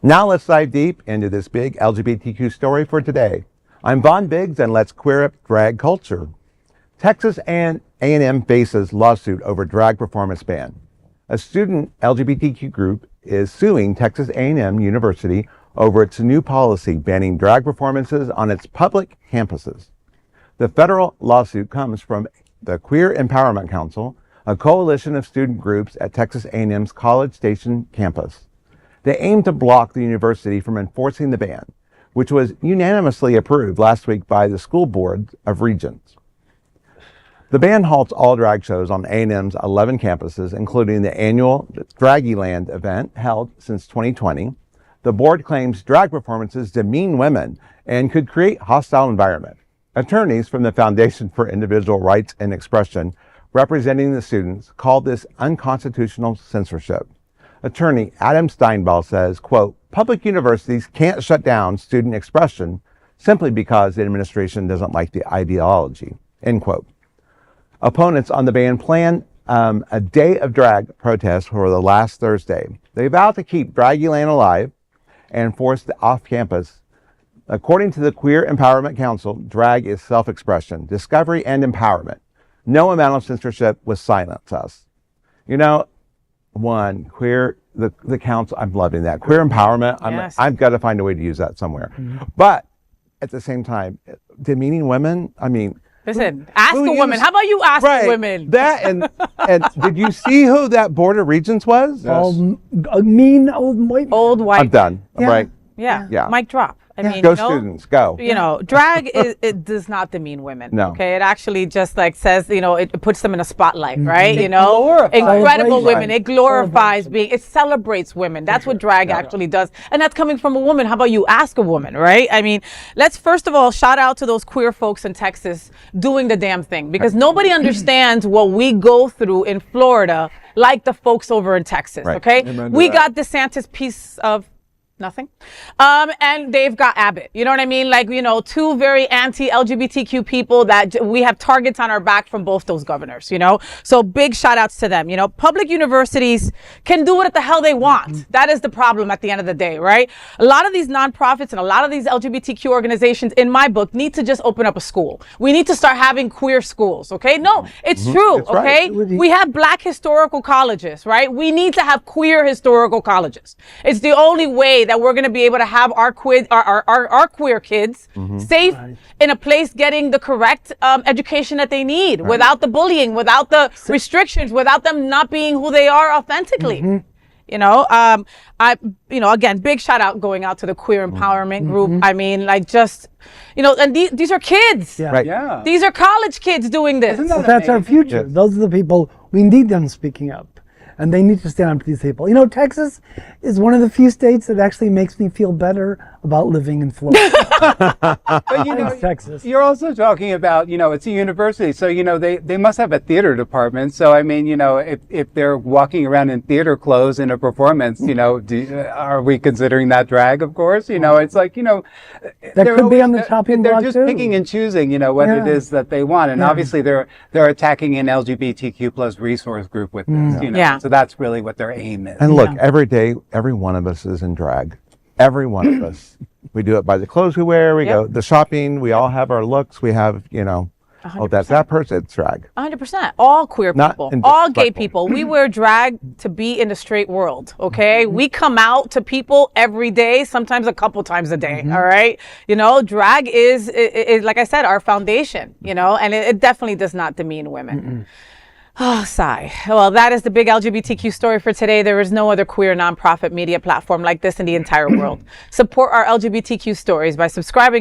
Now let's dive deep into this big LGBTQ story for today. I'm Vaughn Biggs, and let's queer up drag culture. Texas A&M faces lawsuit over drag performance ban. A student LGBTQ group is suing Texas A&M University over its new policy banning drag performances on its public campuses. The federal lawsuit comes from the Queer Empowerment Council, a coalition of student groups at Texas A&M's College Station campus. They aim to block the university from enforcing the ban, which was unanimously approved last week by the school Board of Regents. The ban halts all drag shows on A&M's 11 campuses, including the annual Draggieland event held since 2020. The board claims drag performances demean women and could create hostile environment. Attorneys from the Foundation for Individual Rights and Expression, representing the students, called this unconstitutional censorship. Attorney Adam Steinbaugh says, quote, "Public universities can't shut down student expression simply because the administration doesn't like the ideology," end quote. Opponents on the ban plan a day of drag protest for the last Thursday. They vowed to keep Draggieland alive and force the off-campus. According to the Queer Empowerment Council, drag is self-expression, discovery, and empowerment. No amount of censorship will silence us. You know, the council, I'm loving that. Queer empowerment, Yes. I've got to find a way to use that somewhere. Mm-hmm. But at the same time, demeaning women, Listen, ask a woman. How about you ask a women? That and did you see who that Board of Regents was? Yes. A mean old white. I'm done. Yeah. Right. Yeah. Mic drop. I mean, Go students, go. Drag it does not demean women. No. Okay, it actually just like says, it puts them in a spotlight, right? Glorifies. Incredible women. Right. It glorifies it celebrates women. That's what drag actually does, and that's coming from a woman. How about you ask a woman, right? I mean, let's first of all shout out to those queer folks in Texas doing the damn thing, because nobody understands what we go through in Florida like the folks over in Texas. Right. Okay, Amen to we that. got DeSantis piece of nothing. And they've got Abbott. You know what I mean? Like, two very anti-LGBTQ people that we have targets on our back from both those governors, So big shout outs to them. Public universities can do what the hell they want. That is the problem at the end of the day, right? A lot of these nonprofits and a lot of these LGBTQ organizations, in my book, need to just open up a school. We need to start having queer schools, okay? No, it's true, That's right. okay? We have Black historical colleges, right? We need to have queer historical colleges. It's the only way that we're going to be able to have our queer kids safe in a place getting the correct education that they need, without the bullying, without the restrictions, without them not being who they are authentically. Again, big shout out going out to the Queer Empowerment Group. I mean, and these are kids. Yeah. Right. Yeah. These are college kids doing this. That's our future. Yes. Those are the people, we need them speaking up. And they need to stand up to these people. Texas is one of the few states that actually makes me feel better about living in Florida. But Texas. You're also talking about, it's a university, so they must have a theater department. So I mean, if they're walking around in theater clothes in a performance, are we considering that drag? Of course, it's like That could be on the chopping block They're just too. picking and choosing, what it is that they want, and obviously they're attacking an LGBTQ plus resource group with this. Yeah. So that's really what their aim is. And look, every day, every one of us is in drag. Every one of us. We do it by the clothes we wear. We go the shopping. We all have our looks. We have, oh, that's that person. It's drag. 100%. All queer Not people, in all gay disrespectful. people. We wear drag to be in the straight world, okay? We come out to people every day, sometimes a couple times a day, all right? Drag is, like I said, our foundation, and it definitely does not demean women. Oh, sigh. Well, that is the big LGBTQ story for today. There is no other queer nonprofit media platform like this in the entire world. Support our LGBTQ stories by subscribing